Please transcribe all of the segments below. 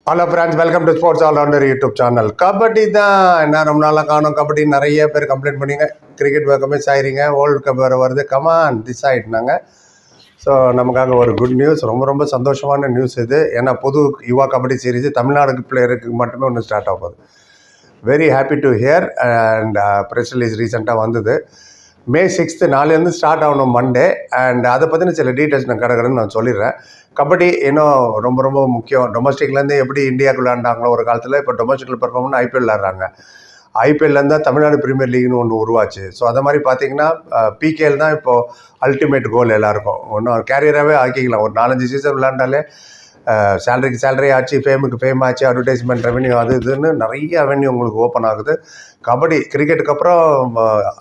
Hello friends, welcome to sports allrounder YouTube channel. Kabaddi தான் என்ன ரொம்ப நாளாக காணும். கபடி நிறைய பேர் கம்ப்ளைண்ட் பண்ணிங்க, கிரிக்கெட் மிஸ் ஆகிறீங்க, வேர்ல்டு கப் வேறு வருது, கமான் டிசைட்னாங்க. ஸோ நமக்காக ஒரு குட் நியூஸ், ரொம்ப சந்தோஷமான நியூஸ் இது. ஏன்னா புது யுவா கபடி சீரீஸ் தமிழ்நாடு பிளேயருக்கு மட்டுமே ஒன்று ஸ்டார்ட் ஆக போகுது. Very happy to hear. And press release ரீசெண்டாக வந்தது. மே 6 நாளையிலேருந்து ஸ்டார்ட் ஆகணும் மண்டே. அண்ட் அதை பற்றின சில டீட்டெயில்ஸ் நான் கடற்கடன்னு நான் சொல்லிடுறேன். கபடி இன்னும் ரொம்ப முக்கியம். டொமஸ்டிக்லேருந்து எப்படி இந்தியாவுக்கு விளையாண்டாங்களோ ஒரு காலத்தில், இப்போ டொமஸ்டிக்கில் பெர்ஃபார்ம்னு ஐபிஎல் விளையாடுறாங்க. ஐபிஎல்லேருந்து தான் தமிழ்நாடு பிரீமியர் லீக்னு ஒன்று உருவாச்சு. ஸோ அதை மாதிரி பார்த்தீங்கன்னா பிகேஎல் தான் இப்போது அல்டிமேட் கோல் எல்லாருக்கும். ஒன்றும் கேரியராகவே ஆக்கிக்கலாம். ஒரு 4-5 சீசன் விளையாண்டாலே சேலரிக்கு சேலரி ஆச்சு, ஃபேமுக்கு ஃபேம் ஆச்சு, அட்வர்டைஸ்மெண்ட் ரெவென்யூ அது இதுன்னு நிறைய ரெவென்யூ உங்களுக்கு ஓப்பன் ஆகுது. கபடி கிரிக்கெட்டுக்கு அப்புறம்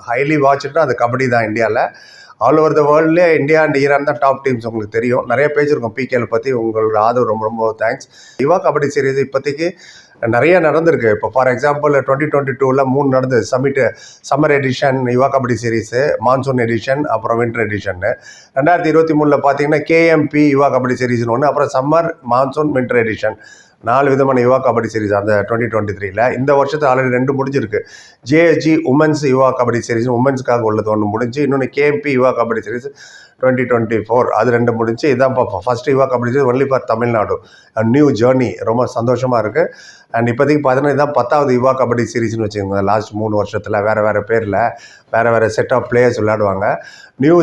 ஹைலி வாட்ச்னா அது கபடி தான். இந்தியாவில் ஆல் ஓவர் த வேர்ல்ட்லேயே இந்தியா அண்ட் ஈரான் தான் டாப் டீம்ஸ். உங்களுக்கு தெரியும், நிறைய பேஜ் பிகேஎல் பற்றி. உங்களோட ஆதரவு ரொம்ப தேங்க்ஸ். யுவா கபடி சீரீஸ் இப்போதைக்கு நிறைய நடந்திருக்கு. இப்போ ஃபார் எக்ஸாம்பிள் 2022 3 நடந்தது. சம்மர் எடிஷன் யுவா கபடி சீரீஸு, மான்சூன் எடிஷன், அப்புறம் வின்டர் எடிஷன்னு. 2023 பார்த்தீங்கன்னா கேஎம்பி யுவா கபடி சீரீஸ்னு ஒன்று, அப்புறம் சம்மர், மான்சூன், வின்டர் எடிஷன் 4 விதமான யுவா கபடி சீரீஸ் அந்த 2023. இந்த வருஷத்து ஆல்ரெடி 2 முடிஞ்சிருக்கு. ஜேஎஸ்ஜி உமன்ஸ் யுவா கபடி சீரீஸ், உமன்ஸ்க்காக உள்ளது ஒன்று முடிஞ்சு, இன்னொன்று கேஎம்பி யுவா கபடி சீரீஸ் 2024 அது 2 முடிஞ்சு. இதுதான் இப்போ first Yuva kabaddi series only for Tamil Nadu. New journey, ரொம்ப சந்தோஷமாக இருக்குது. அண்ட் இப்போதைக்கு பார்த்தீங்கன்னா இதுதான் 10வது யுவா கபடி சீரீஸ்னு வச்சுக்கோங்க. லாஸ்ட் 3 வருஷத்தில் வேறு பேரில் வேறு செட் ஆஃப் பிளேயர்ஸ் விளையாடுவாங்க. New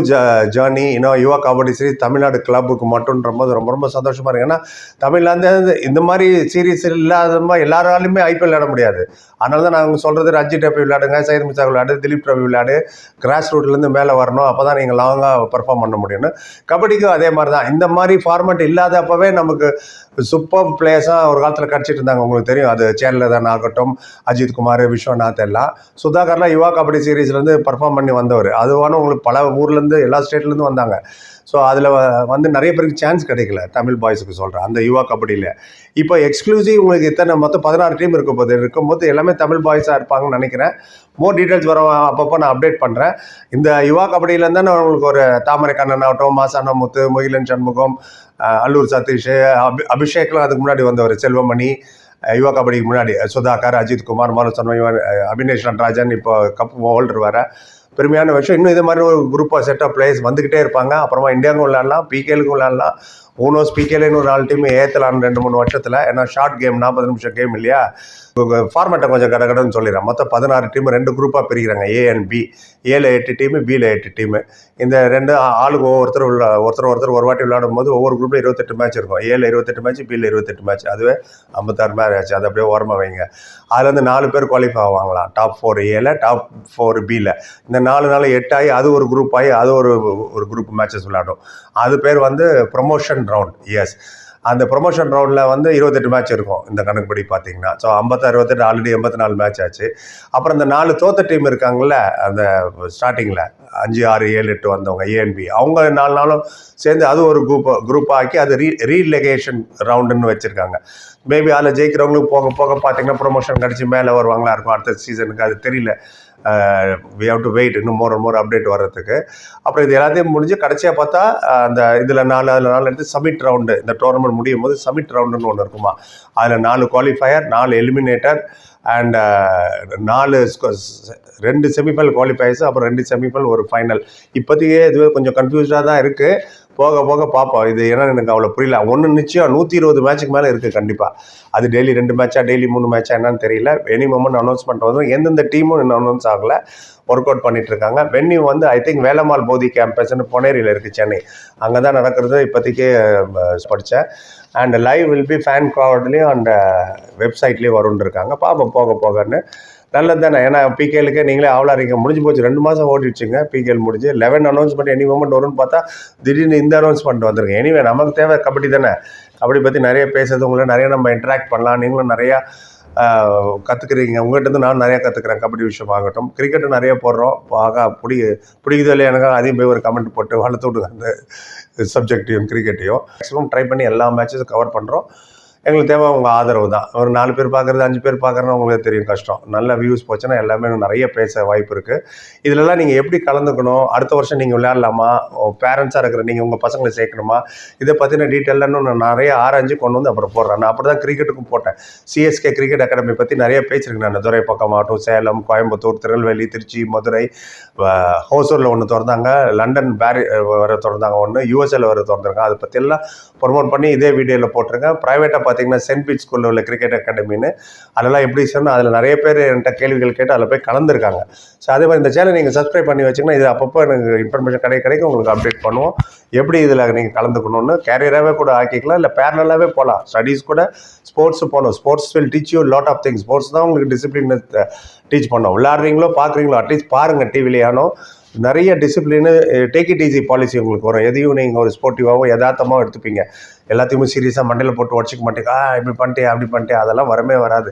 journey. இன்னும் யுவா கபடி சீரீஸ் தமிழ்நாடு கிளப்புக்கு மட்டும்ன்ற போது ரொம்ப சந்தோஷமாக இருக்குது. ஏன்னா தமிழ்நாடு இந்த மாதிரி சீரீஸ் இல்லாத எல்லாராலையுமே ஐபிஎல் விளையாட முடியாது. அதனால தான் நாங்கள் சொல்கிறது, ரஞ்சி ட்ராஃபி விளையாடுங்க, சையத் முஸ்தாக் விளையாடு, திலீப் ட்ராஃபி விளையாடு, கிராஸ் ரூட்லேருந்து மேலே வரணும், அப்போ தான் நீங்கள் லாங்காக பெர்ஃபார்ம் பண்ண முடியும்னு. கபடிக்கும் அதே மாதிரி தான். இந்த மாதிரி ஃபார்மேட் இல்லாதப்பவே நமக்கு சூப்பர் பிளேயர்ஸாக ஒரு காலத்தில் கிடச்சிட்டு இருந்தாங்க. உங்களுக்கு தெரியும், அது சேரலதான் ஆகட்டும், அஜித் குமார், விஸ்வநாத் எல்லாம். சுதாகர்லாம் யுவா கபடி சீரீஸ்லேருந்து பர்ஃபார்ம் பண்ணி வந்தவர். அதுவான உங்களுக்கு பல ஊர்லேருந்து எல்லா ஸ்டேட்லேருந்து வந்தாங்க. ஸோ அதில் நிறைய பேருக்கு சான்ஸ் கிடைக்கல. தமிழ் பாய்ஸுக்கு சொல்கிறேன், அந்த யுவா கபடியில். இப்போ எக்ஸ்க்ளூசிவ் உங்களுக்கு இத்தனை மொத்தம் 16 டீம் இருக்கும்போது எல்லாமே தமிழ் பாய்ஸாக இருப்பாங்கன்னு நினைக்கிறேன். மோர் டீட்டெயில்ஸ் வர அப்பப்போ நான் அப்டேட் பண்ணுறேன். இந்த யுவா கபடியிலேருந்து நான் உங்களுக்கு ஒரு தாமரை கண்ணன் ஆகட்டும், மாசான முத்து, மொயிலன் சண்முகம், அல்லூர் சதீஷ், அபிஷேக்லாம் அதுக்கு முன்னாடி வந்தவர், செல்வமணி, யுவா கபடிக்கு முன்னாடி சுதாகர், அஜித் குமார், மனோசன்மை, அபினேஷ் நடராஜன், இப்போ கப் ஹோல்டர் வர பெருமையான விஷயம். இன்னும் இது மாதிரி ஒரு குரூப்பாக செட் ஆஃப் பிளேயர்ஸ் வந்துக்கிட்டே இருப்பாங்க. அப்புறமா இந்தியாவுக்கும் விளையாடலாம், பிகேலுக்கும் விளையாடலாம். ஊனோஸ் பிகேலேன்னு ஒரு 4 டீம் ஏற்றலாம் 2-3 வருஷத்தில். ஏன்னா ஷார்ட் கேம், 40 நிமிஷம் கேம் இல்லையா. ஃபார்மேட்டை கொஞ்சம் கடன்னு சொல்லிடுறேன். மொத்தம் 16 டீம் 2 குரூப்பாக பிரிக்கிறாங்க. A and B. ஏல 8 டீமு, பியில் 8 டீமு. இந்த 2 ஆளுக்கு ஒருத்தர் ஒரு வாட்டி விளையாடும் போது ஒவ்வொரு குரூப்பில் 28 மேட்ச் இருக்கும். ஏல 28 மேட்ச், பியில் 28 மேட்ச். அதுவே 56 மேட்ச். அது அப்படியே ஓரமாக வைங்க. அதில் வந்து 4 பேர் குவாலிஃபை ஆவாங்களாம். டாப் 4 ஏல, டாப் 4 பியில். இந்த 4 8 ஆகி அது ஒரு குரூப் ஆகி அது ஒரு குரூப் மேட்சஸ் விளையாடும். அது பேர் வந்து ப்ரொமோஷன் ரவுண்ட். எஸ், அந்த ப்ரொமோஷன் ரவுண்டில் வந்து 28 மேட்ச் இருக்கும் இந்த கணக்குப்படி பார்த்தீங்கன்னா. ஸோ 56-28 ஆல்ரெடி 84 மேட்ச் ஆச்சு. அப்புறம் இந்த 4 தோத்த டீம் இருக்காங்கல்ல, அந்த ஸ்டார்டிங்கில் 5, 6, 7, 8 வந்தவங்க ஏஎன்பி, அவங்க 4 நாளும் சேர்ந்து அது ஒரு குரூப்பாக ஆக்கி அது ரீலெகேஷன் ரவுண்டுன்னு வச்சுருக்காங்க. மேபி அதில் ஜெயிக்கிறவங்களுக்கு போக பார்த்தீங்கன்னா ப்ரொமோஷன் கிடச்சி மேலே வருவாங்களா இருக்கும் அடுத்த சீசனுக்கு. அது தெரியல. வி ஹவ் டு வெயிட், இன்னும் மோர் அப்டேட் வர்றதுக்கு. அப்புறம் இது எல்லாத்தையும் முடிஞ்சு கடைசியாக பார்த்தா அந்த இதில் 4 எடுத்து சமிட் ரவுண்டு, இந்த டோர்னமெண்ட் முடியும் போது சமிட் ரவுண்டுன்னு ஒன்று இருக்குமா. அதில் 4 qualifier, 4 eliminator and 2 semi-final qualifiers, அப்புறம் 2 செமிஃபைனல், ஒரு ஃபைனல். இப்போதைக்கே இதுவே கொஞ்சம் கன்ஃபியூஸ்டாக தான் இருக்குது. போக பார்ப்போம். இது ஏன்னா எனக்கு அவ்வளோ புரியல. ஒன்று நிச்சயம் 120 மேட்சுக்கு மேலே இருக்குது கண்டிப்பாக. அது டெய்லி 2 மேட்சா, டெய்லி 3 மேட்சா என்னன்னு தெரியல. எனி மொமெண்ட் அனௌன்ஸ்மெண்ட் வரும். எந்தெந்த டீமும் இன்னும் அனௌன்ஸ் ஆகலை, ஒர்க் அவுட் பண்ணிட்டு இருக்காங்க. வென்யூ வந்து ஐ திங்க் வேலம்மாள் போதி கேம்பஸ்ன்னு பொனேரியில் இருக்குது, சென்னை. அங்கே தான் நடக்கிறது இப்போதைக்கு படித்தேன். And live will be fan க்ரௌட்லேயும் அண்ட் வெப்சைட்லேயும் வரும்னு இருக்காங்க. பார்ப்போம் போகன்னு. நல்லது தானே. ஏன்னா பிகேலுக்கே நீங்களே ஆவலாக முடிஞ்சு போச்சு. 2 மாதம் ஓடிடுச்சுங்க பிகேல் முடிஞ்சு. 11 அனௌன்ஸ்மெண்ட் எனி மொமெண்ட் வரும்னு பார்த்தா திடீர்னு இந்த அனௌன்ஸ்மெண்ட் வந்துருங்க. எனிவே நமக்கு தேவை கபடி தானே. கபடி பற்றி நிறைய பேசுறது, உங்களை நிறைய நம்ம இன்ட்ராக்ட் பண்ணலாம். நீங்களும் நிறையா கற்றுக்குறீங்க. உங்கள்கிட்ட நான் நிறையா கற்றுக்குறேன். கபடி விஷயமாகட்டும், கிரிக்கெட்டு நிறைய போடுறோம். பிடிக்குதோ இல்லையா எனக்கு அதையும் போய் ஒரு கமெண்ட் போட்டு வளர்த்து விடுங்க. அந்த சப்ஜெக்டையும் கிரிக்கெட்டையும் மேக்ஸிமம் ட்ரை பண்ணி எல்லா மேட்சஸும் கவர் பண்ணுறோம். எங்களுக்கு தேவை உங்கள் ஆதரவு தான். ஒரு 4 பேர் பார்க்குறது 5 பேர் பார்க்குறதுனா உங்களுக்கு தெரியும் கஷ்டம். நல்ல வியூஸ் போச்சுன்னா எல்லாமே நிறைய பேச வாய்ப்பு இருக்குது. இதிலலாம் நீங்கள் எப்படி கலந்துக்கணும், அடுத்த வருஷம் நீங்கள் விளையாடலாமா, பேரண்ட்ஸாக இருக்கிற நீங்கள் உங்கள் பசங்களை சேர்க்கணுமா, இதை பற்றின டீட்டெயிலாக நான் நிறைய ஆராய்ஞ்சு கொண்டு வந்து அப்புறம் போடுறேன். நான் அப்படி தான் கிரிக்கெட்டுக்கும் போட்டேன். சிஎஸ்கே கிரிக்கெட் அகாடமி பற்றி நிறைய பேசியிருக்கேன் நான். துறை பக்கமாகட்டும், சேலம், கோயம்புத்தூர், திருநெல்வேலி, திருச்சி, மதுரை, ஹோசூரில் ஒன்று திறந்தாங்க, லண்டன் வர திறந்தாங்க ஒன்று, யூஎஸ்ஏல வர திறந்தாங்க. அதை பற்றி எல்லாம் ப்ரொமோட் பண்ணி இதே வீடியோவில் போட்டிருக்கேன். ப்ரைவேட்டாக பார்த்தீங்கன்னா சென்ட் பீச் ஸ்கூலில் உள்ள கிரிக்கெட் அகாடமின்னு அதெல்லாம் எப்படி சொன்னால் அதில் நிறைய பேர் என்கிட்ட கேள்விகள் கேட்டு அதில் போய் கலந்துருக்காங்க. ஸோ அதே மாதிரி இந்த சேனல் நீங்கள் சப்ஸ்கிரைப் பண்ணி வச்சிங்கன்னா இது அப்பப்போ எனக்கு இன்ஃபர்மேஷன் கிடைக்கும் உங்களுக்கு அப்டேட் பண்ணுவோம். எப்படி இதில் நீங்கள் கலந்துக்கணும்னு கேரியராகவே கூட ஆக்கிக்கலாம், இல்லை பேரலாகவே போகலாம். ஸ்டடீஸ் கூட ஸ்போர்ட்ஸு போகணும். Sports will teach you lot of things. Sports தான் உங்களுக்கு டிசிப்ளின் டீச் பண்ணோம். விளையாடுறீங்களோ பார்க்குறீங்களோ அட்லீஸ்ட் பாருங்கள் டிவிலையானோ. நிறைய discipline take it easy policy உங்களுக்கு வரும். எதையும் நீங்கள் ஒரு ஸ்போர்ட்டிவாகவும் யதார்த்தமாகவும் எடுத்துப்பீங்க. எல்லாத்தையுமே சீரியஸாக மண்டையில் போட்டு உடச்சிக்க மாட்டேங்க. இப்படி பண்ணிட்டே அப்படி பண்ணிட்டே அதெல்லாம் வரவே வராது.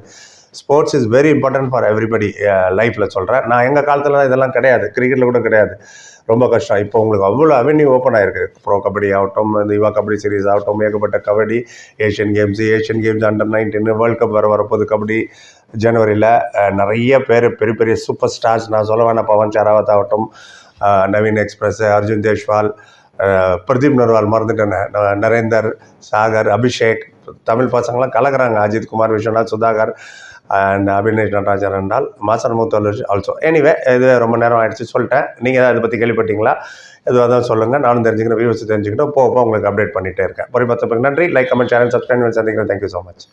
Sports is very important for everybody லைஃப்பில் சொல்கிறேன். நான் எங்கள் காலத்தில் இதெல்லாம் கிடையாது, கிரிக்கெட்டில் கூட கிடையாது. ரொம்ப கஷ்டம். இப்போ உங்களுக்கு அவ்வளோ அவென்யூ ஓப்பன் ஆகிருக்கு. ப்ரோ கபடி ஆகட்டும், இந்த யுவா கபடி சீரிஸ் ஆகட்டும், ஏகப்பட்ட kabaddi, Asian games under 19 world cup வரப்போகுது கபடி ஜனவரியில். நிறைய பேர் பெரிய பெரிய சூப்பர் ஸ்டார்ஸ், நான் சொல்ல வேணாம், பவன் ஷராவத் ஆகட்டும், நவீன் எக்ஸ்பிரஸ், அர்ஜுன் தேஷ்வால், பிரதீப் நர்வால் மறந்துட்டேன், நரேந்தர், சாகர், அபிஷேக், தமிழ் பசங்களாம் கலக்கிறாங்க. அஜித் குமார், விஸ்வநாத், சுதாகர் அண்ட் அபினேஷ் நடராஜன் என்றால் மாசன் மூத்தல் ஆல்சோ. எனிவே இது ரொம்ப நேரம் ஆகிடுச்சு சொல்லிட்டேன். நீங்கள் அதை பற்றி கேள்விப்பட்டீங்களா? எதுவாக தான் சொல்லுங்கள், நானும் தெரிஞ்சுக்கிறேன், வியூஸ் தெரிஞ்சுக்கிட்டோம். போக உங்களுக்கு அப்டேட் பண்ணிகிட்டே இருக்கேன். ஒரு 10 பேருக்கு நன்றி. லைக், கமெண்ட், சேனல் சப்ஸ்கிரைப் பண்ணி சந்திக்கிறேன். Thank you so much.